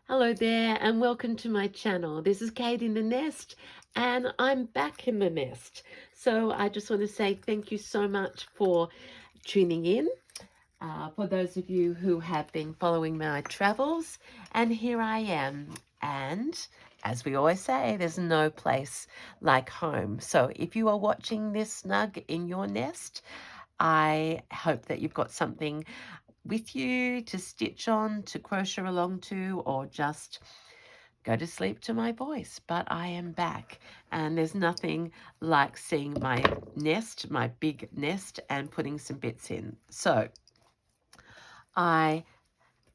Hello there and welcome to my channel. This is Kate in the Nest and I'm back in the nest. So I just want to say thank you so much for tuning in. For those of you who have been following my travels, and here I am. And as we always say, there's no place like home. So if you are watching this snug in your nest, I hope that you've got something with you to stitch on, to crochet along to, or just go to sleep to my voice. But I am back, and there's nothing like seeing my nest, my big nest, and putting some bits in. So I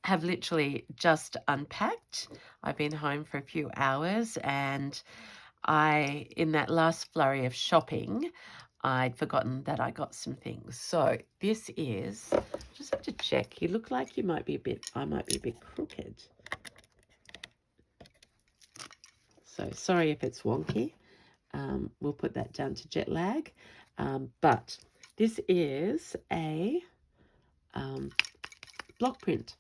have literally just unpacked. I've been home for a few hours, and in that last flurry of shopping, I'd forgotten that I got some things. So this is, just have to check. You look like you might be a bit, I might be a bit crooked. So sorry if it's wonky. We'll put that down to jet lag. But this is a block print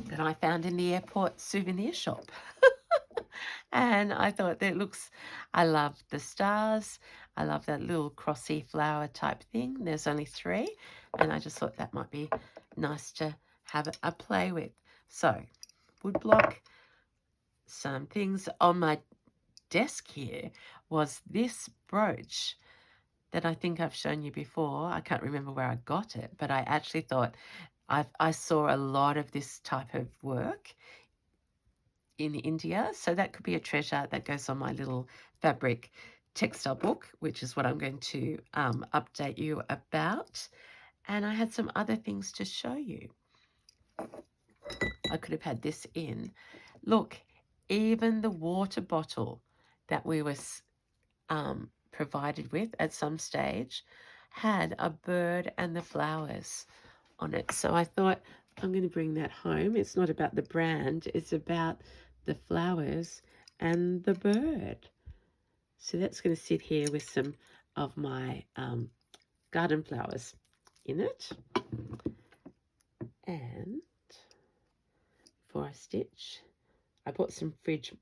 that I found in the airport souvenir shop. And I thought that looks, I love the stars. I love that little crossy flower type thing. There's only 3, and I just thought that might be nice to have a play with. So, wood block, some things on my desk here was this brooch that I think I've shown you before. I can't remember where I got it, but I actually thought I saw a lot of this type of work in India. So that could be a treasure that goes on my little fabric textile book, which is what I'm going to update you about. And I had some other things to show you. I could have had this in. Look, even the water bottle that we were provided with at some stage had a bird and the flowers on it. So I thought I'm going to bring that home. It's not about the brand, it's about the flowers and the bird. So that's going to sit here with some of my garden flowers in it. And before I stitch, I bought some fridge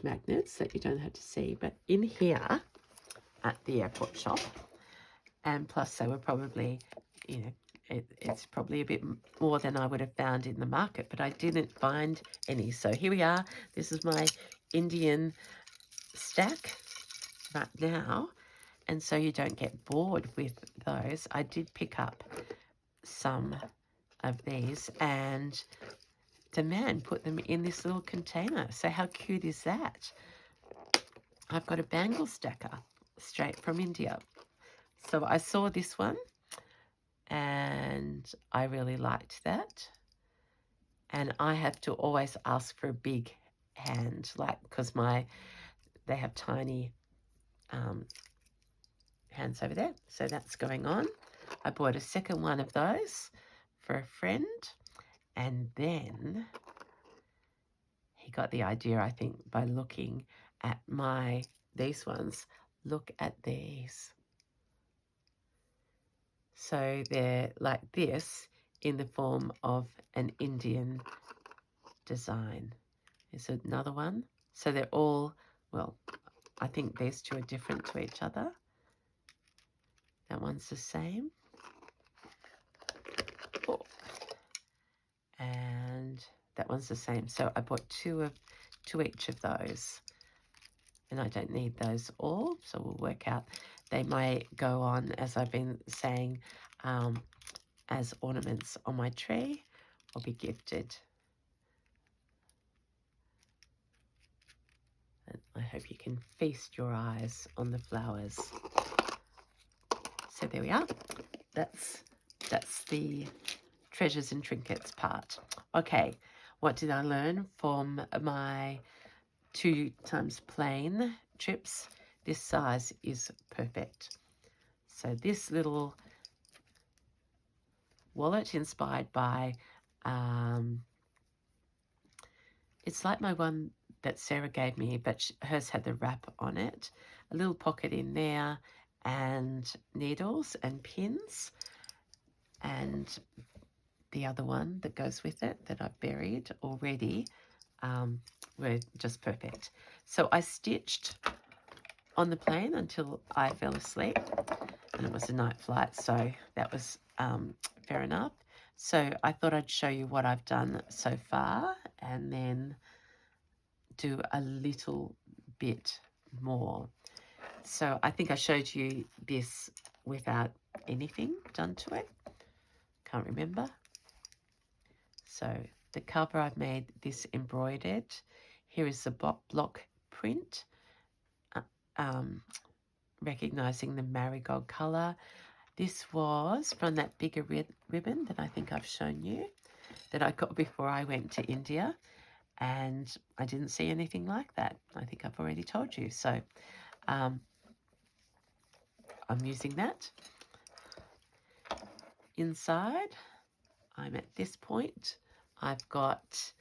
magnets that you don't have to see, but in here at the airport shop, and plus they were probably, it's probably a bit more than I would have found in the market, but I didn't find any. So here we are. This is my Indian stack right now, and so you don't get bored with those. I did pick up some of these, and the man put them in this little container. So how cute is that? I've got a bangle stacker straight from India. So I saw this one and I really liked that. And I have to always ask for a big hand, like, because they have tiny hands over there. So that's going on. I bought a second one of those for a friend, and then he got the idea, I think, by looking at these ones. Look at these. So they're like this in the form of an Indian design. There's another one. So they're all, well, I think these two are different to each other. That one's the same. Oh. And that one's the same. So I bought two each of those. And I don't need those all, so we'll work out. They may go on, as I've been saying, as ornaments on my tree or be gifted. And I hope you can feast your eyes on the flowers. So there we are. That's the treasures and trinkets part. Okay, what did I learn from my 2 times plain trips? This size is perfect. So this little wallet inspired by, it's like my one that Sarah gave me, but hers had the wrap on it. A little pocket in there and needles and pins. And the other one that goes with it that I've buried already were just perfect. So I stitched on the plane until I fell asleep, and it was a night flight, so that was fair enough. So I thought I'd show you what I've done so far and then do a little bit more. So I think I showed you this without anything done to it. Can't remember. So the cover, I've made this embroidered. Here is the block print, recognizing the marigold color. This was from that bigger ribbon that I think I've shown you, that I got before I went to India, and I didn't see anything like that. I think I've already told you. So I'm using that. Inside, I'm at this point. I've got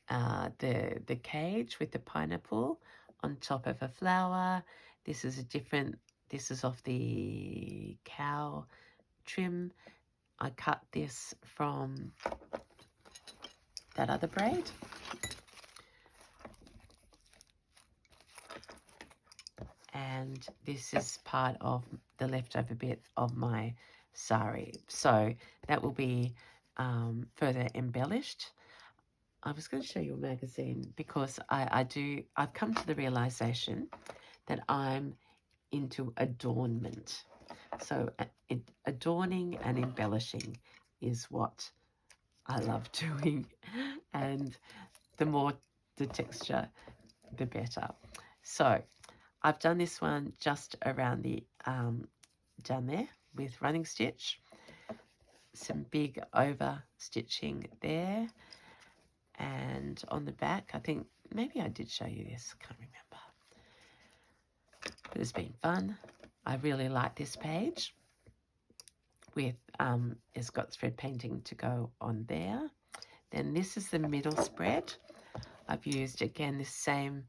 the cage with the pineapple on top of a flower. This is this is off the cow trim. I cut this from that other braid. And this is part of the leftover bit of my sari. So that will be further embellished. I was going to show you a magazine because I've come to the realization that I'm into adornment. So adorning and embellishing is what I love doing. And the more the texture, the better. So I've done this one just around the down there with running stitch. Some big over stitching there. And on the back, I think maybe I did show you this, can't remember. But it's been fun. I really like this page with, it's got thread painting to go on there. Then this is the middle spread. I've used, again, this same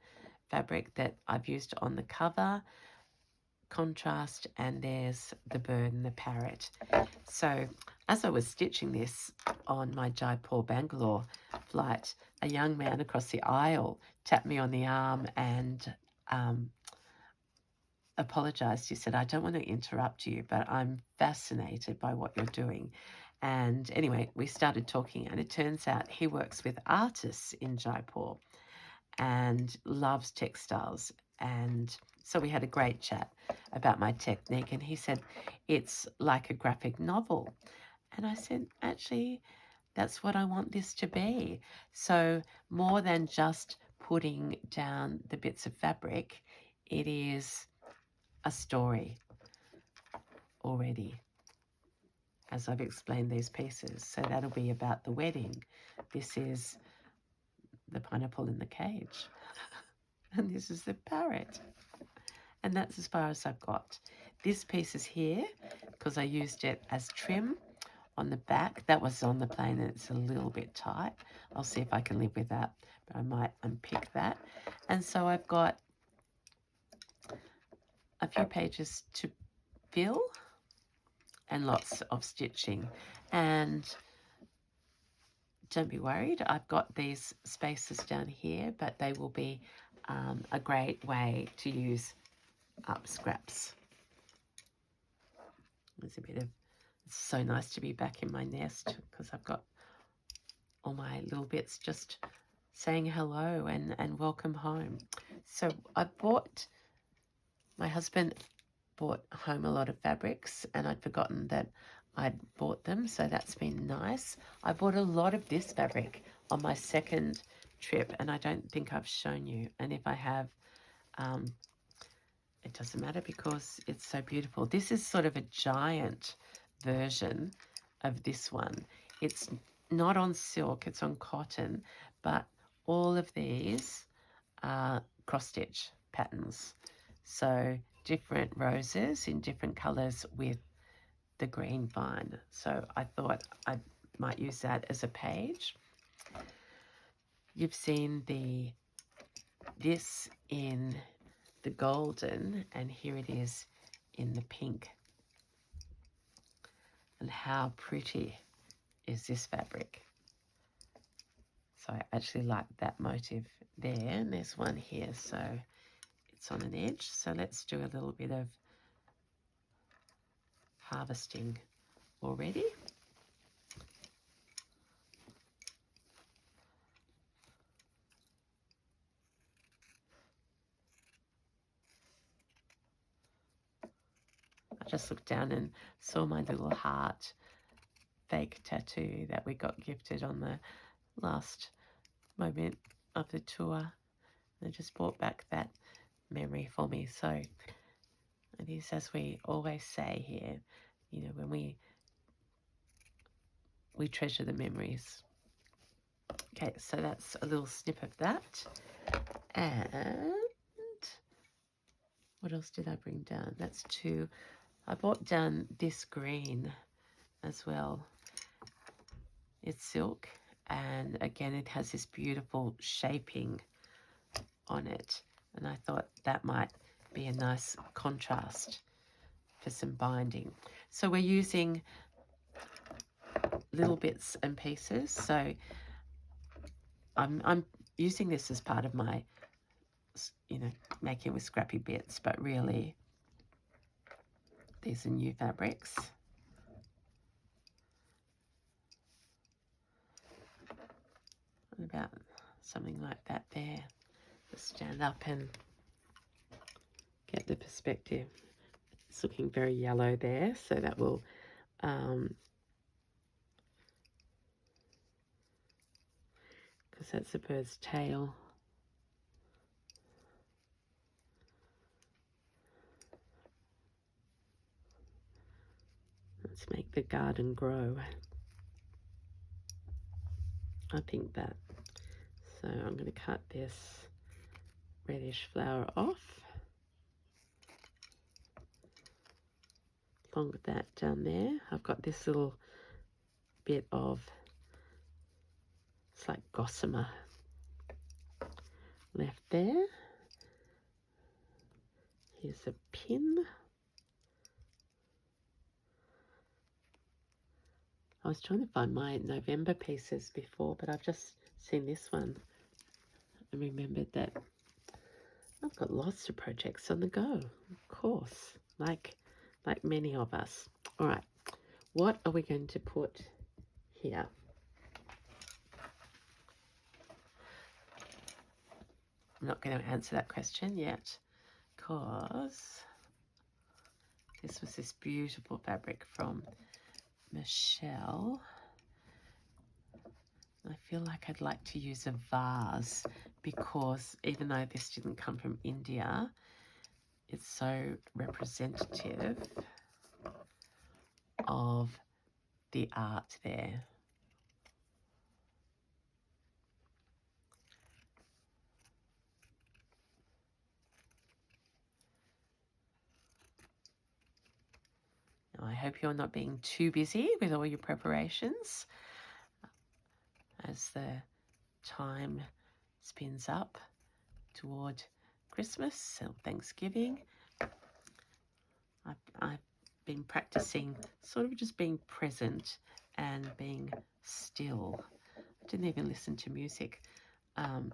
fabric that I've used on the cover, contrast, and there's the bird and the parrot. So as I was stitching this on my Jaipur Bangalore flight, a young man across the aisle tapped me on the arm and apologized. He said, "I don't want to interrupt you, but I'm fascinated by what you're doing." And anyway, we started talking, and it turns out he works with artists in Jaipur and loves textiles. And so we had a great chat about my technique, and he said, "It's like a graphic novel." And I said, "Actually, that's what I want this to be." So more than just putting down the bits of fabric, it is a story already, as I've explained these pieces. So that'll be about the wedding. This is the pineapple in the cage. And this is the parrot. And that's as far as I've got. This piece is here because I used it as trim on the back. That was on the plane and it's a little bit tight. I'll see if I can live with that, but I might unpick that. And so I've got a few pages to fill and lots of stitching. And don't be worried, I've got these spaces down here, but they will be a great way to use up scraps. It's so nice to be back in my nest because I've got all my little bits just saying hello and welcome home. So my husband brought home a lot of fabrics and I'd forgotten that I'd bought them, so that's been nice. I bought a lot of this fabric on my second trip and I don't think I've shown you, and if I have, it doesn't matter because it's so beautiful. This is sort of a giant version of this one. It's not on silk, it's on cotton, but all of these are cross-stitch patterns. So different roses in different colours with the green vine. So I thought I might use that as a page. You've seen this in the golden, and here it is in the pink. And how pretty is this fabric. So I actually like that motif there, and there's one here, so it's on an edge. So let's do a little bit of harvesting already. I just looked down and saw my little heart fake tattoo that we got gifted on the last moment of the tour. And it just brought back that memory for me. So it is, as we always say here, you know, when we treasure the memories. Okay, so that's a little snip of that. And what else did I bring down? That's two. I brought down this green as well. It's silk, and again it has this beautiful shaping on it, and I thought that might be a nice contrast for some binding. So we're using little bits and pieces, so I'm using this as part of my, you know, making with scrappy bits, but really these are new fabrics. About something like that there. Just stand up and get the perspective. It's looking very yellow there, so that will because that's a bird's tail. Let's make the garden grow. I think that. So I'm going to cut this reddish flower off. Along with that down there, I've got this little bit of, it's like gossamer left there. Here's a pin. I was trying to find my November pieces before, but I've just seen this one and remembered that I've got lots of projects on the go, of course, like many of us. All right, what are we going to put here? I'm not going to answer that question yet, because this was this beautiful fabric from Michelle. I feel like I'd like to use a vase, because even though this didn't come from India, it's so representative of the art there. Now, I hope you're not being too busy with all your preparations as the time spins up toward Christmas and Thanksgiving. I've been practicing sort of just being present and being still. I didn't even listen to music on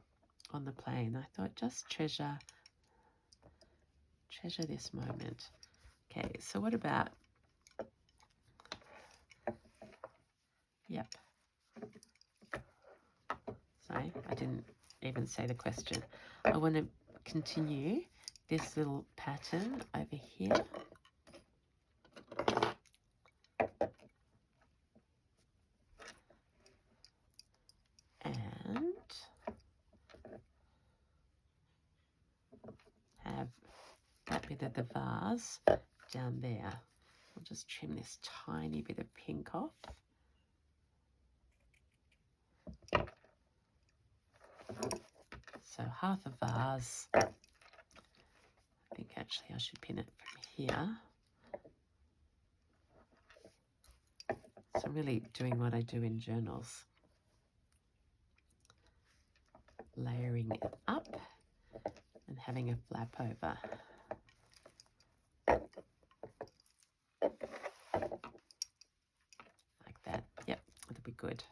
the plane. I thought, just treasure this moment. Okay, so what about, yep. Sorry, I didn't even say the question. I want to continue this little pattern over here. And have that bit of the vase down there. I'll just trim this tiny bit of pink off. So half a vase. I think actually I should pin it from here. So I'm really doing what I do in journals. Layering it up and having a flap over. Like that. Yep. That'll be good.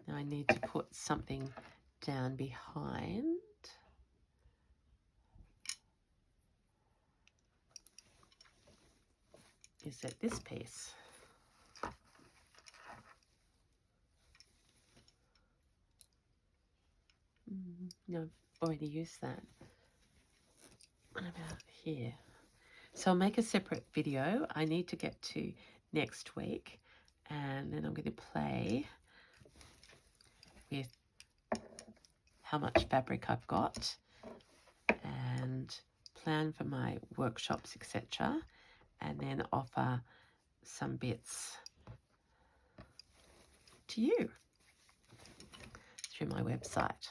Now I need to put something down behind. Is it this piece? No, I've already used that. What about here? So I'll make a separate video. I need to get to next week, and then I'm going to play with how much fabric I've got and plan for my workshops, etc., and then offer some bits to you through my website.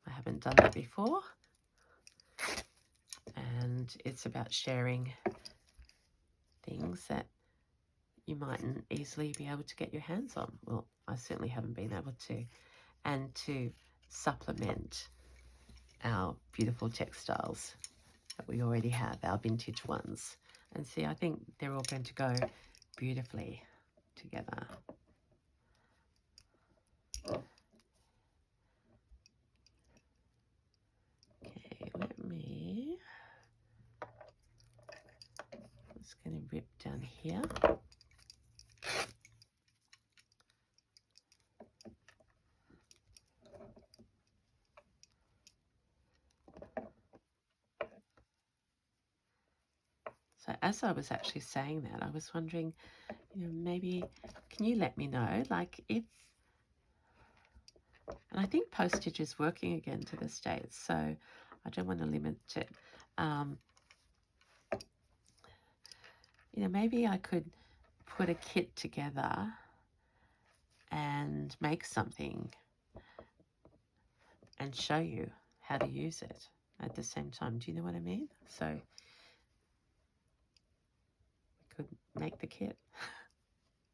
I haven't done that before, and it's about sharing things that you mightn't easily be able to get your hands on. Well, I certainly haven't been able to. And to supplement our beautiful textiles that we already have, our vintage ones. And see, I think they're all going to go beautifully together. Okay, I'm just going to rip down here. So as I was actually saying that, I was wondering, maybe can you let me know, like if, and I think postage is working again to the States, so I don't want to limit it. Maybe I could put a kit together and make something and show you how to use it at the same time. Do you know what I mean? So we could make the kit.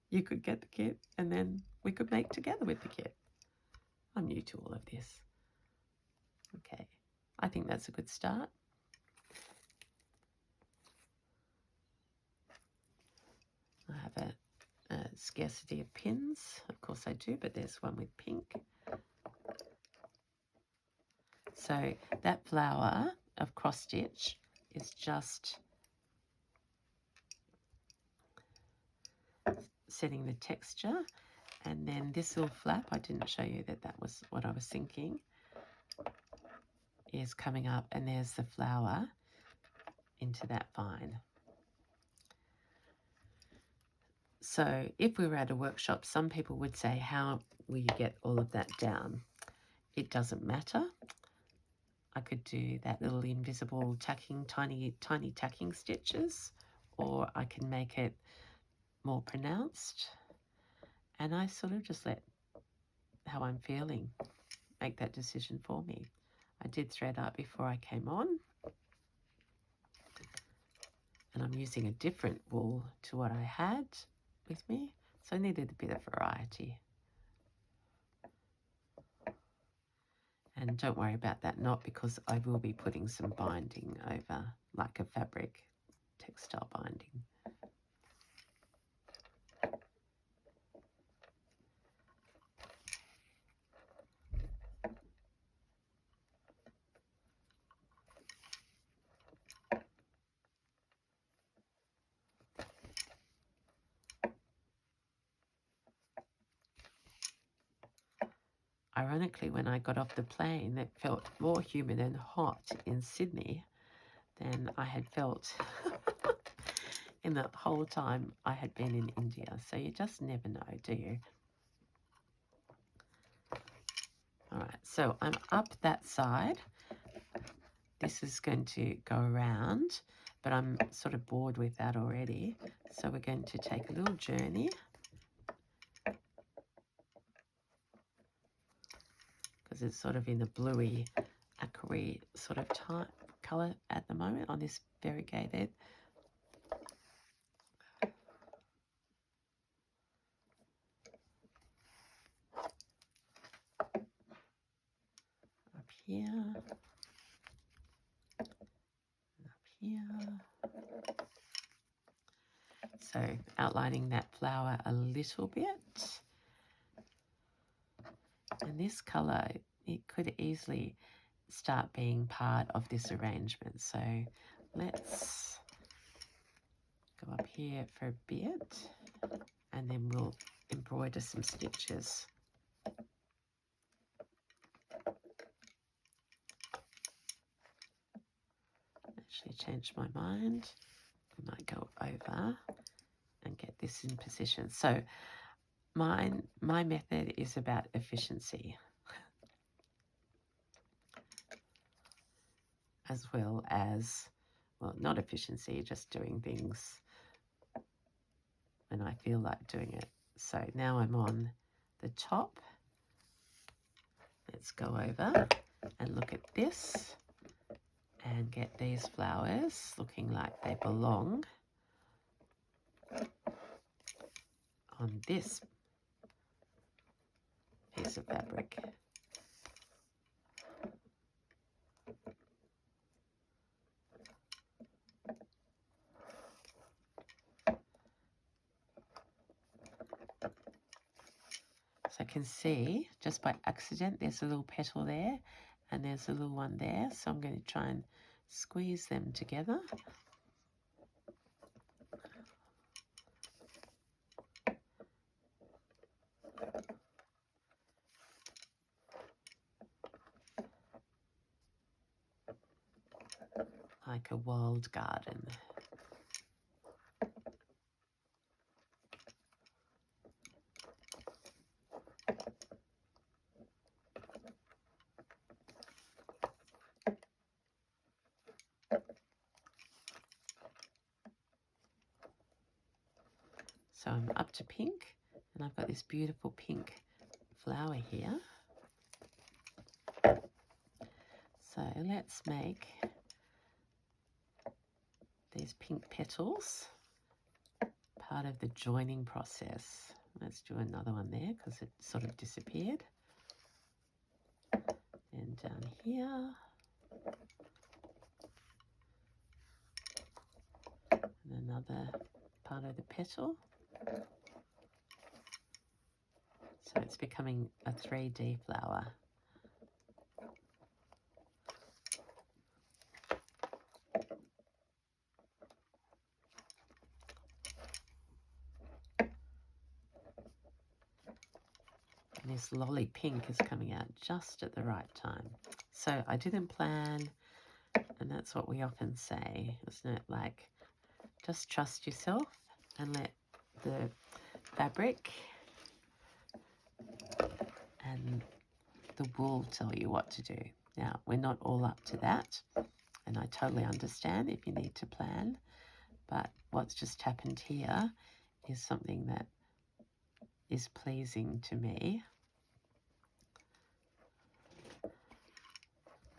You could get the kit and then we could make together with the kit. I'm new to all of this. Okay, I think that's a good start. I have a scarcity of pins. Of course I do, but there's one with pink. So that flower of cross stitch is just setting the texture, and then this little flap, I didn't show you that was what I was thinking, is coming up, and there's the flower into that vine. So if we were at a workshop, some people would say, how will you get all of that down? It doesn't matter. I could do that little invisible tacking, tiny tacking stitches, or I can make it more pronounced. And I sort of just let how I'm feeling make that decision for me. I did thread up before I came on, and I'm using a different wool to what I had with me, so I needed a bit of variety. And don't worry about that knot, because I will be putting some binding over, like a fabric textile binding. Ironically, when I got off the plane, it felt more humid and hot in Sydney than I had felt in the whole time I had been in India. So you just never know, do you? All right, so I'm up that side. This is going to go around, but I'm sort of bored with that already. So we're going to take a little journey. Because it's sort of in a bluey, aquary sort of type colour at the moment on this variegated. Up here. Up here. So outlining that flower a little bit. And this colour, it could easily start being part of this arrangement. So let's go up here for a bit and then we'll embroider some stitches. Actually changed my mind. I might go over and get this in position. So my method is about efficiency as well as, well, not efficiency, just doing things when I feel like doing it. So now I'm on the top. Let's go over and look at this and get these flowers looking like they belong on this piece of fabric. So I can see just by accident there's a little petal there and there's a little one there. So I'm going to try and squeeze them together. Like a walled garden. So I'm up to pink and I've got this beautiful pink flower here. So let's make these pink petals part of the joining process. Let's do another one there because it sort of disappeared. And down here. And another part of the petal. So it's becoming a 3D flower. And this lolly pink is coming out just at the right time. So I didn't plan, and that's what we often say, isn't it? Like, just trust yourself and let the fabric and the wool tell you what to do. Now, we're not all up to that, and I totally understand if you need to plan, but what's just happened here is something that is pleasing to me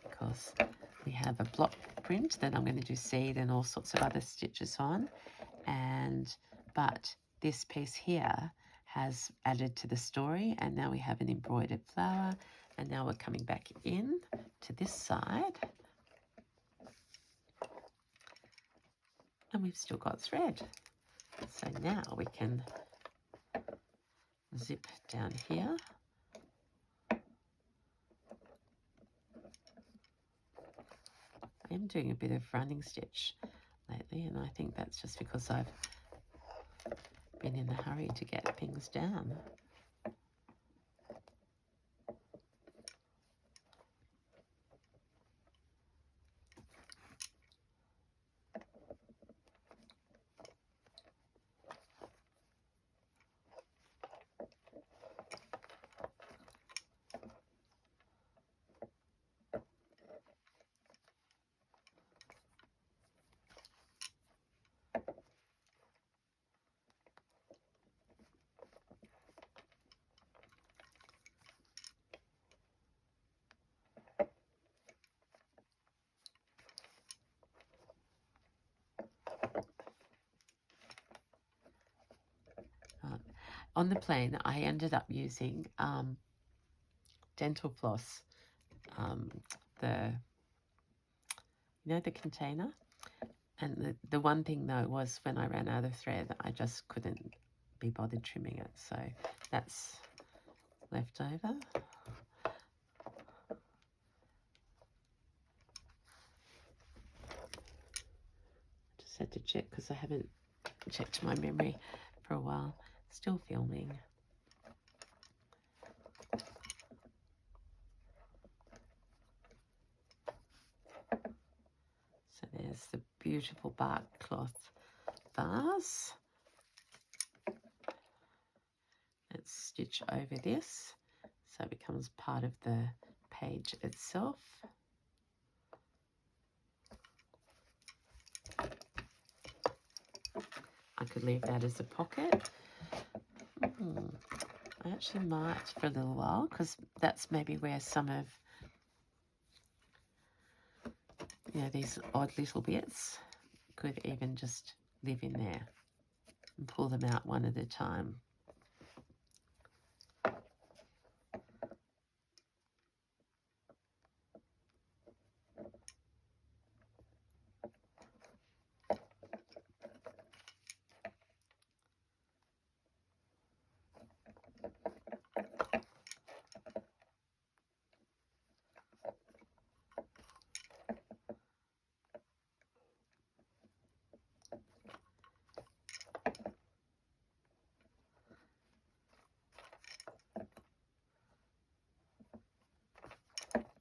because we have a block print that I'm going to do seed and all sorts of other stitches on, but this piece here has added to the story, and now we have an embroidered flower, and now we're coming back in to this side and we've still got thread. So now we can zip down here. I am doing a bit of running stitch lately, and I think that's just because I've been in a hurry to get things down. On the plane, I ended up using dental floss, the container, And the one thing though was when I ran out of thread, I just couldn't be bothered trimming it. So that's left over. Just had to check because I haven't checked my memory for a while. Still filming. So there's the beautiful bark cloth vase. Let's stitch over this so it becomes part of the page itself. I could leave that as a pocket. I actually might for a little while because that's maybe where some of these odd little bits could even just live in there and pull them out one at a time.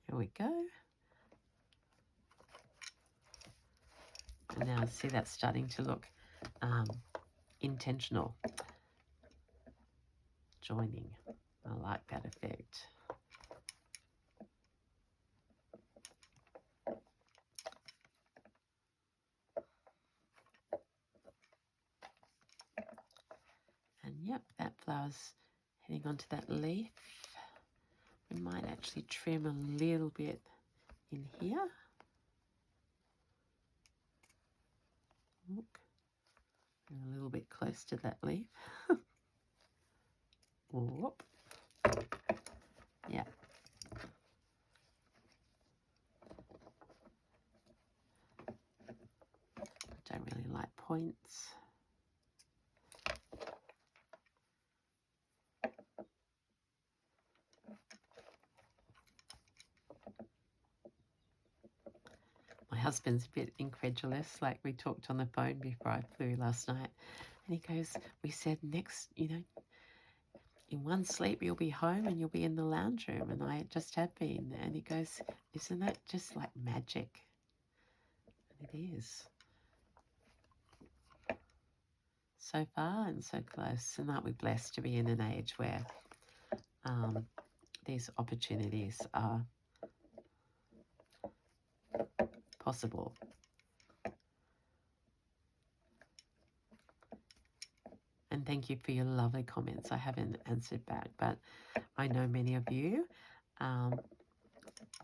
Here we go. And now see that's starting to look intentional. Joining. I like that effect. And yep, that flower's heading onto that leaf. We might actually trim a little bit in here. Look, a little bit close to that leaf. Whoop. Yeah. I don't really like points. My husband's a bit incredulous, like we talked on the phone before I flew last night. And he goes, we said next, in one sleep you'll be home and you'll be in the lounge room. And I just have been. And he goes, isn't that just like magic? And it is. So far and so close. And aren't we blessed to be in an age where these opportunities are possible. And thank you for your lovely comments. I haven't answered back, but I know many of you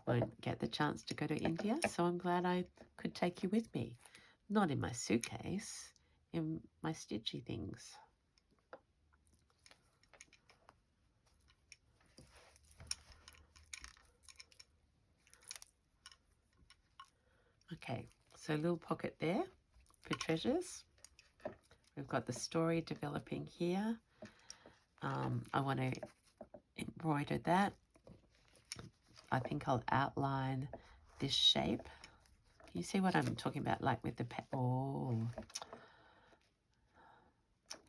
won't get the chance to go to India, so I'm glad I could take you with me. Not in my suitcase, in my stitchy things. Okay, so a little pocket there for treasures. We've got the story developing here. I want to embroider that. I think I'll outline this shape. Can you see what I'm talking about? Like with the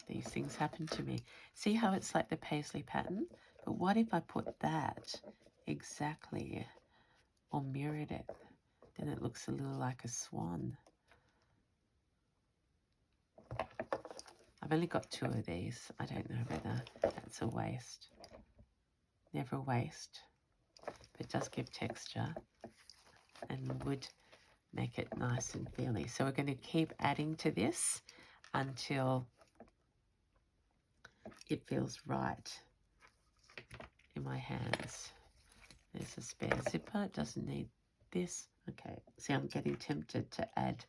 these things happen to me. See how it's like the paisley pattern? But what if I put that exactly or mirrored it? Then it looks a little like a swan. I've only got 2 of these. I don't know whether that's a waste. Never a waste. But it does give texture and would make it nice and feely. So we're going to keep adding to this until it feels right in my hands. There's a spare zipper. It doesn't need this. Okay. See, I'm getting tempted to add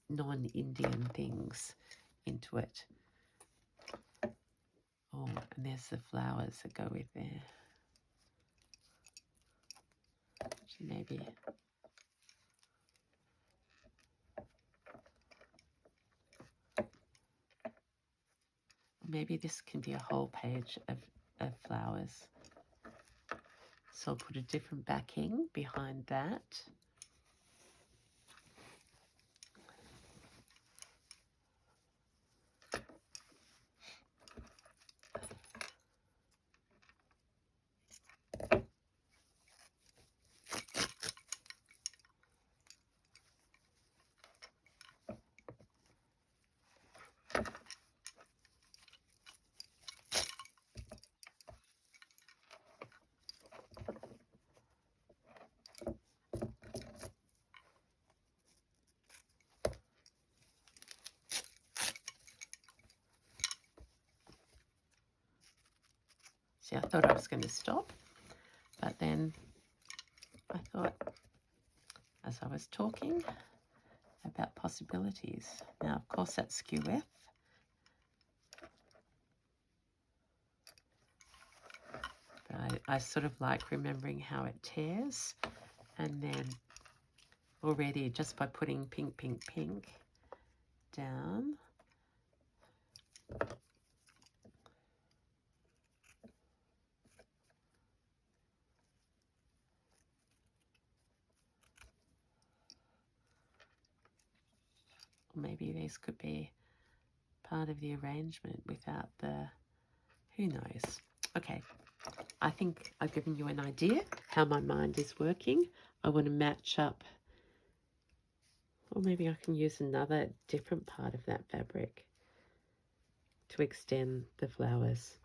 non-Indian things into it. Oh, and there's the flowers that go with there. Maybe. maybe this can be a whole page of flowers. So I'll put a different backing behind that. See, I thought I was going to stop, but then I thought, as I was talking about possibilities. Now, of course, that's skew width. But I sort of like remembering how it tears, and then already just by putting pink, pink, pink down, maybe these could be part of the arrangement without the, who knows. Okay, I think I've given you an idea how my mind is working. I want to match up, or maybe I can use another different part of that fabric to extend the flowers.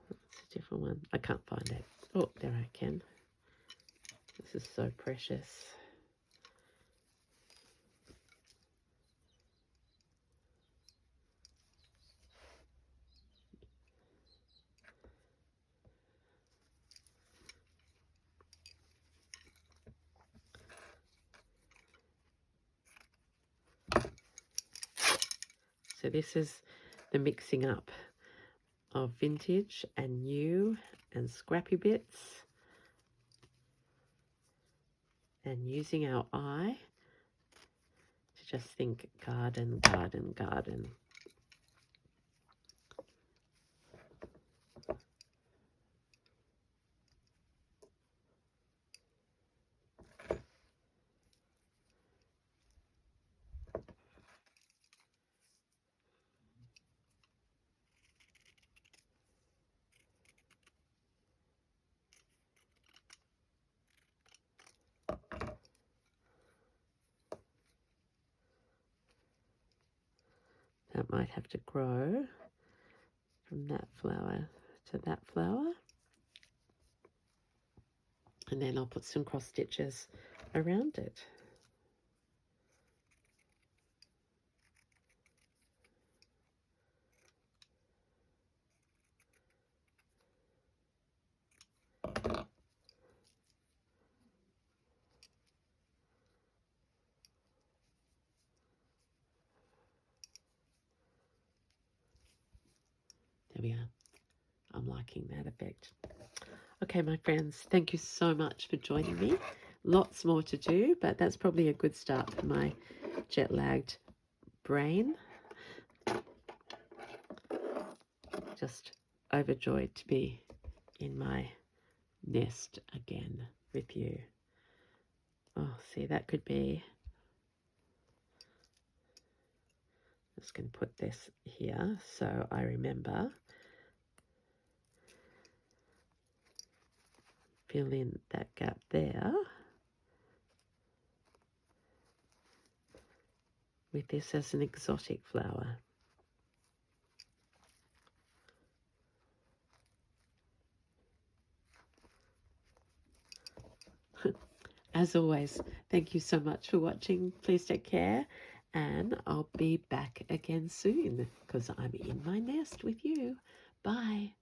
That's a different one. I can't find it. Oh, there I can. This is so precious. So this is the mixing up of vintage and new and scrappy bits, and using our eye to just think garden, garden, garden. That might have to grow from that flower to that flower. And then I'll put some cross stitches around it. There we are. I'm liking that effect. Okay, my friends, thank you so much for joining me. Lots more to do, but that's probably a good start for my jet-lagged brain. Just overjoyed to be in my nest again with you. Oh, see, that could be... I'm just going to put this here so I remember. Fill in that gap there with this as an exotic flower. As always, thank you so much for watching. Please take care, and I'll be back again soon because I'm in my nest with you. Bye.